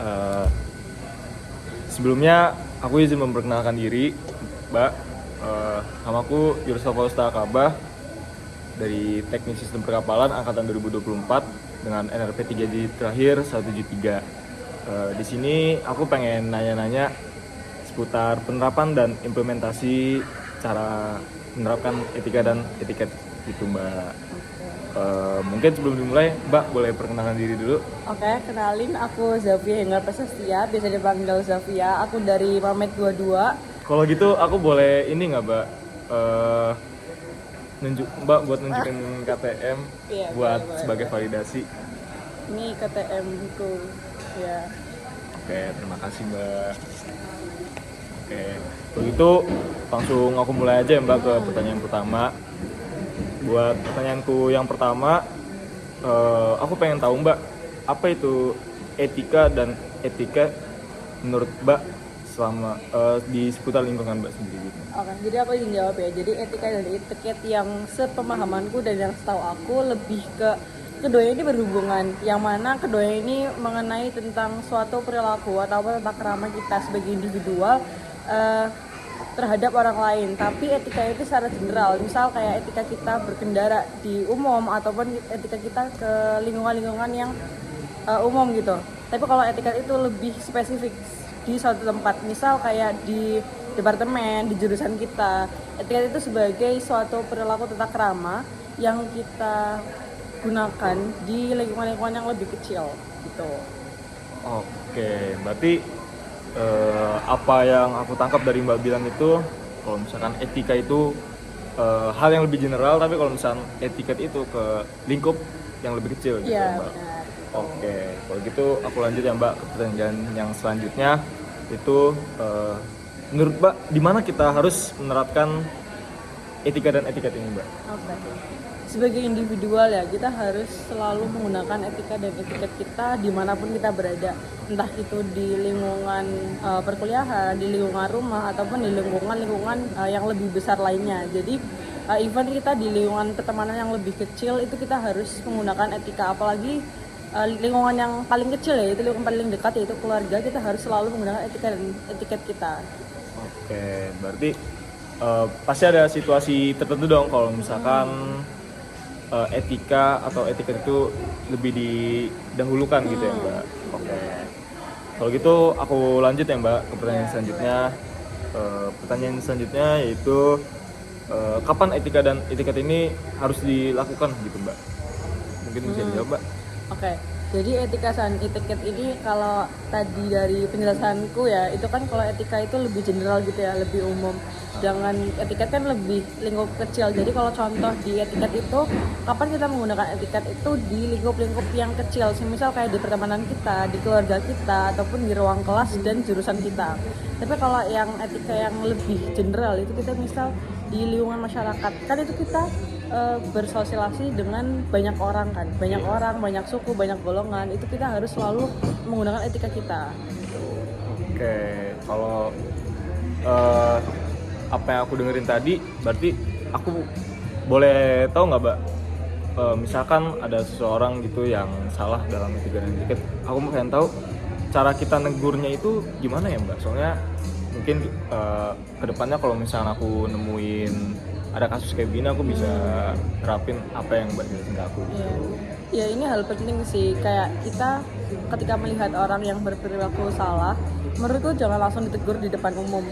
Eh, Sebelumnya aku izin memperkenalkan diri, Mbak. Namaku Yursofa Ustakabah dari Teknik Sistem Perkapalan angkatan 2024 dengan NRP 3 digit terakhir 173. Di sini aku pengen nanya-nanya seputar penerapan dan implementasi cara menerapkan etika dan etiket gitu, Mbak. Mungkin sebelum dimulai, Mbak boleh perkenalkan diri dulu. Oke, kenalin aku Zafia Henggar Prasastia, biasa dipanggil Zafia. Aku dari Mamet 22. Kalau gitu aku boleh ini nggak, Mbak? Mbak buat nunjukin KTM Iya, buat boleh, sebagai boleh. validasi. Ini KTM ku. Ya. Oke, terima kasih, Mbak. Oke, kalau gitu langsung aku mulai aja ya, Mbak, ke pertanyaan pertama. Buat pertanyaanku yang pertama, aku pengen tahu, Mbak, apa itu etika dan etika menurut Mbak selama di seputar lingkungan Mbak sendiri gitu. Oke, jadi aku izin jawab ya. Jadi etika dan etiket yang sepemahamanku dan yang setahu aku lebih ke keduanya ini berhubungan. Yang mana keduanya ini mengenai tentang suatu perilaku atau tentang kerama kita sebagai individual terhadap orang lain. Tapi etika itu secara general, misal kayak etika kita berkendara di umum ataupun etika kita ke lingkungan-lingkungan yang umum gitu. Tapi kalau etika itu lebih spesifik di suatu tempat, misal kayak di departemen, di jurusan kita. Etika itu sebagai suatu perilaku tata krama yang kita gunakan di lingkungan-lingkungan yang lebih kecil gitu. Oke, berarti apa yang aku tangkap dari Mbak bilang itu, kalau misalkan etika itu hal yang lebih general, tapi kalau misalkan etiket itu ke lingkup yang lebih kecil gitu ya, Iya, Mbak. benar. Oke, kalau gitu aku lanjut ya, Mbak, ke pertanyaan yang selanjutnya. Itu menurut Mbak, di mana kita harus menerapkan etika dan etiket ini, Mbak? Oke. Sebagai individual ya, kita harus selalu menggunakan etika dan etiket kita dimanapun kita berada. Entah itu di lingkungan perkuliahan, di lingkungan rumah, ataupun di lingkungan yang lebih besar lainnya. Jadi even kita di lingkungan pertemanan yang lebih kecil, itu kita harus menggunakan etika. Apalagi lingkungan yang paling kecil ya, itu lingkungan paling dekat, yaitu keluarga, kita harus selalu menggunakan etika dan etiket kita. Oke, berarti pasti ada situasi tertentu dong kalau misalkan etika atau etiket itu lebih didahulukan gitu ya, Mbak. Oke. Kalau gitu aku lanjut ya, Mbak, ke pertanyaan selanjutnya. Pertanyaan selanjutnya yaitu kapan etika dan etiket ini harus dilakukan gitu, Mbak? Mungkin bisa dijawab, Mbak. Oke, jadi etika dan etiket ini kalau tadi dari penjelasanku ya, itu kan kalau etika itu lebih general gitu ya, lebih umum. Jangan etiket kan lebih lingkup kecil. Jadi kalau contoh di etiket itu, kapan kita menggunakan etiket itu di lingkup-lingkup yang kecil, semisal kayak di pertemanan kita, di keluarga kita, ataupun di ruang kelas dan jurusan kita. Tapi kalau yang etika yang lebih general itu kita misal di lingkungan masyarakat, kan itu kita bersosialisasi dengan banyak orang kan, banyak suku, banyak golongan, itu kita harus selalu menggunakan etika kita. Oke, kalau apa yang aku dengerin tadi, berarti aku boleh tahu nggak, Mbak? Misalkan ada seseorang gitu yang salah dalam etika dan etiket, aku mau pengen tahu cara kita negurnya itu gimana ya, Mbak? Soalnya mungkin kedepannya kalau misalnya aku nemuin ada kasus kayak gini, aku bisa terapin apa yang Mbak jelasin ke aku gitu. Ya ini hal penting sih, kayak kita ketika melihat orang yang berperilaku salah, menurutku jangan langsung ditegur di depan umum.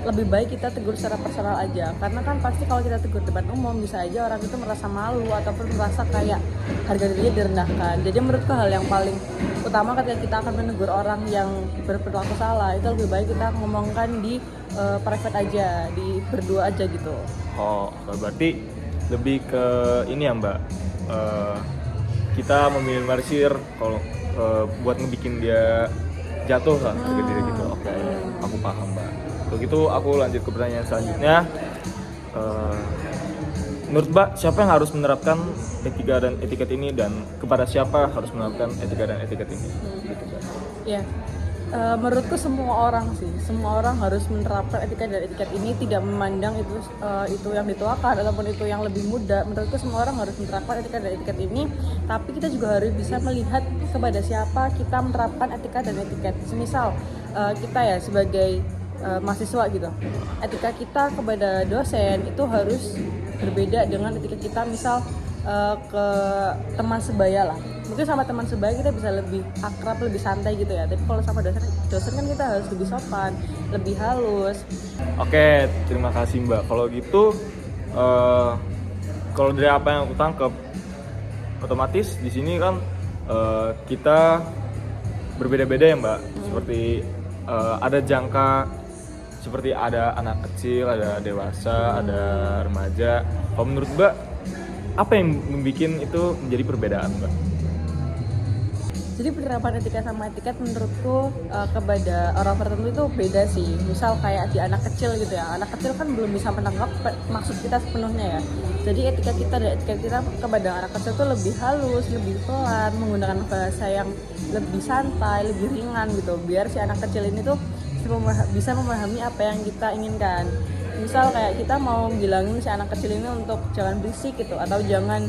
Lebih baik kita tegur secara personal aja, karena kan pasti kalau kita tegur di depan umum bisa aja orang itu merasa malu ataupun merasa kayak harga dirinya direndahkan. Jadi menurutku hal yang paling utama ketika kita akan menegur orang yang berperilaku salah, itu lebih baik kita ngomongkan di private aja, di berdua aja gitu. Oh, berarti lebih ke ini ya, Mbak. Kita meminimalisir kalau buat ngebikin dia jatuh lah harga diri gitu. Oke, aku paham, Mbak. Kalau gitu aku lanjut ke pertanyaan selanjutnya. Menurut Mbak, siapa yang harus menerapkan etika dan etiket ini, dan kepada siapa harus menerapkan etika dan etiket ini? Gitu, Mbak. Ya, Menurutku semua orang sih, semua orang harus menerapkan etika dan etiket ini, tidak memandang itu yang dituakan ataupun itu yang lebih muda. Menurutku semua orang harus menerapkan etika dan etiket ini, tapi kita juga harus bisa melihat kepada siapa kita menerapkan etika dan etiket. Semisal kita ya sebagai mahasiswa gitu, etika kita kepada dosen itu harus berbeda dengan etika kita misal ke teman sebaya lah. Mungkin sama teman sebaya kita bisa lebih akrab, lebih santai gitu ya. Tapi kalau sama dosen kan kita harus lebih sopan, lebih halus. Oke, terima kasih Mbak. Kalau gitu, kalau dari apa yang aku tangkap, otomatis di sini kan kita berbeda-beda ya Mbak. Seperti ada jangka, seperti ada anak kecil, ada dewasa, ada remaja. Kalau menurut Mbak, apa yang membuat itu menjadi perbedaan Mbak? Jadi penerapan etika sama etiket menurutku kepada orang tertentu itu beda sih. Misal kayak di anak kecil gitu ya. Anak kecil kan belum bisa menangkap maksud kita sepenuhnya ya. Jadi etika kita dan etiket kita kepada anak kecil itu lebih halus, lebih pelan, menggunakan bahasa yang lebih santai, lebih ringan gitu. Biar si anak kecil ini tuh bisa memahami apa yang kita inginkan. Misal kayak kita mau bilangin si anak kecil ini untuk jangan berisik gitu, atau jangan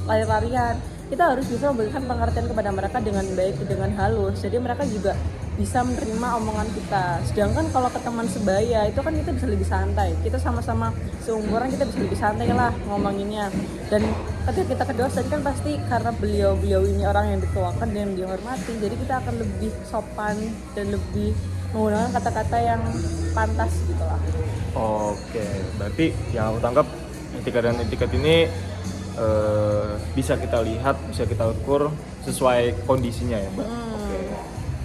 lari-larian, kita harus bisa memberikan pengertian kepada mereka dengan baik, dengan halus, jadi mereka juga bisa menerima omongan kita. Sedangkan kalau ke teman sebaya itu kan kita bisa lebih santai, kita sama-sama seumuran, kita bisa lebih santai lah ngomonginnya. Dan ketika kita ke dosen kan pasti karena beliau ini orang yang dituakan dan dihormati, jadi kita akan lebih sopan dan lebih menggunakan kata-kata yang pantas gitu lah. Oke, berarti yang aku tangkap etika dan etiket ini bisa kita lihat, bisa kita ukur sesuai kondisinya ya Mbak. Oke.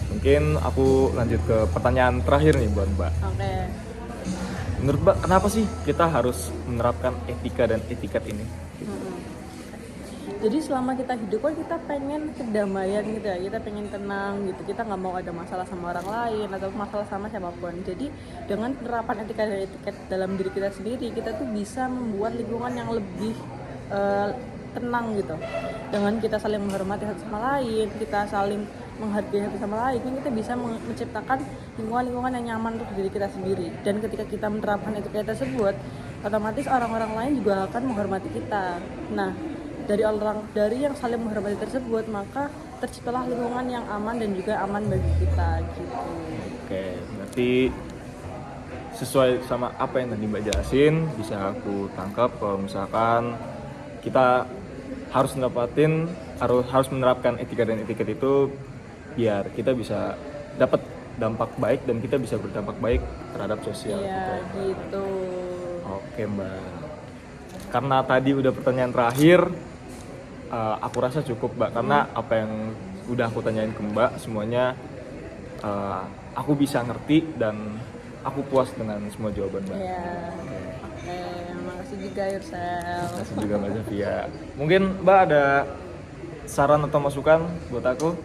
Mungkin aku lanjut ke pertanyaan terakhir nih buat Mbak. Oke. Menurut Mbak, kenapa sih kita harus menerapkan etika dan etiket ini? Jadi selama kita hidup kan kita pengen kedamaian gitu ya, kita pengen tenang gitu, kita nggak mau ada masalah sama orang lain atau masalah sama siapapun. Jadi dengan penerapan etika dan etiket dalam diri kita sendiri, kita tuh bisa membuat lingkungan yang lebih tenang gitu. Dengan kita saling menghormati satu sama lain, kita saling menghargai satu sama lain, kita bisa menciptakan lingkungan yang nyaman untuk diri kita sendiri. Dan ketika kita menerapkan etika tersebut, otomatis orang-orang lain juga akan menghormati kita. Nah, dari yang saling menghormati tersebut, maka terciptalah lingkungan yang aman dan juga aman bagi kita gitu. Oke, berarti sesuai sama apa yang tadi Mbak jelasin, bisa aku tangkap kalau misalkan kita harus menerapkan etika dan etiket itu biar kita bisa dapat dampak baik dan kita bisa berdampak baik terhadap sosial. Iya, gitu. Oke Mbak. Karena tadi udah pertanyaan terakhir, aku rasa cukup Mbak, karena apa yang udah aku tanyain ke Mbak semuanya aku bisa ngerti dan aku puas dengan semua jawaban Mbak. Iya. Oke, makasih juga Yursel. Makasih juga Mbak Zafia. Mungkin Mbak ada saran atau masukan buat aku?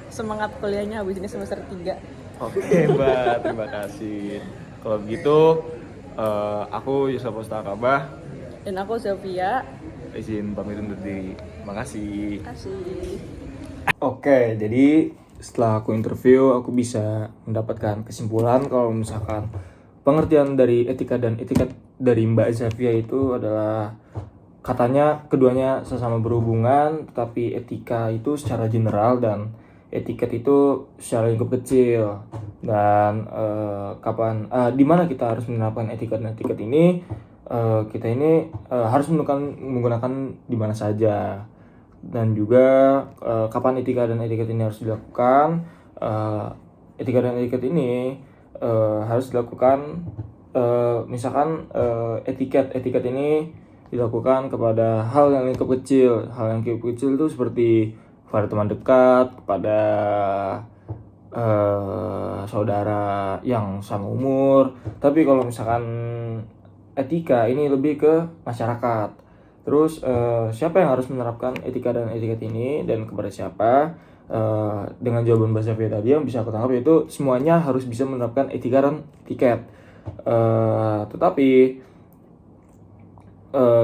Semangat kuliahnya habis ini semester 3. Oke Mbak, terima kasih. Kalau begitu aku Yusuf Postakabah Dan aku Zafia. Izin pamit undur diri. Makasih. Terima kasih. Oke, jadi setelah aku interview, aku bisa mendapatkan kesimpulan kalau misalkan pengertian dari etika dan etiket dari Mbak Zafia itu adalah, katanya keduanya sama berhubungan, tetapi etika itu secara general dan etiket itu secara lingkup kecil. Dan di mana kita harus menerapkan etika dan etiket ini, kita ini harus menggunakan di mana saja. Dan juga kapan etika dan etiket ini harus dilakukan. Etika dan etiket ini harus dilakukan misalkan etiket ini dilakukan kepada hal yang lingkup kecil. Hal yang lingkup kecil itu seperti kepada teman dekat, kepada saudara yang sama umur. Tapi kalau misalkan etika ini lebih ke masyarakat. Terus siapa yang harus menerapkan etika dan etiket ini dan kepada siapa? Dengan jawaban Mbak Zafia tadi yang bisa aku tangkap yaitu semuanya harus bisa menerapkan etika dan etiket. Tetapi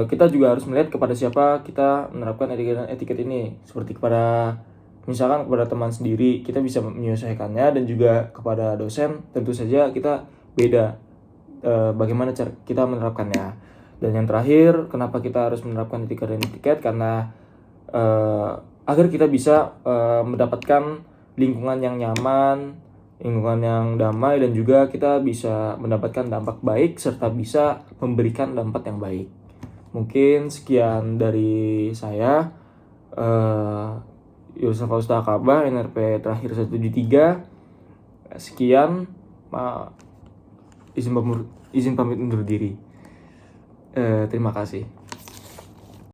kita juga harus melihat kepada siapa kita menerapkan etika dan etiket ini, seperti kepada misalkan kepada teman sendiri kita bisa menyelesaikannya, dan juga kepada dosen tentu saja kita beda bagaimana cara kita menerapkannya. Dan yang terakhir, kenapa kita harus menerapkan etika dan etiket? Karena agar kita bisa mendapatkan lingkungan yang nyaman, lingkungan yang damai, dan juga kita bisa mendapatkan dampak baik serta bisa memberikan dampak yang baik. Mungkin sekian dari saya. Yusuf Fausta Akabah, NRP terakhir 173. Sekian, izin pamit undur diri. Terima kasih.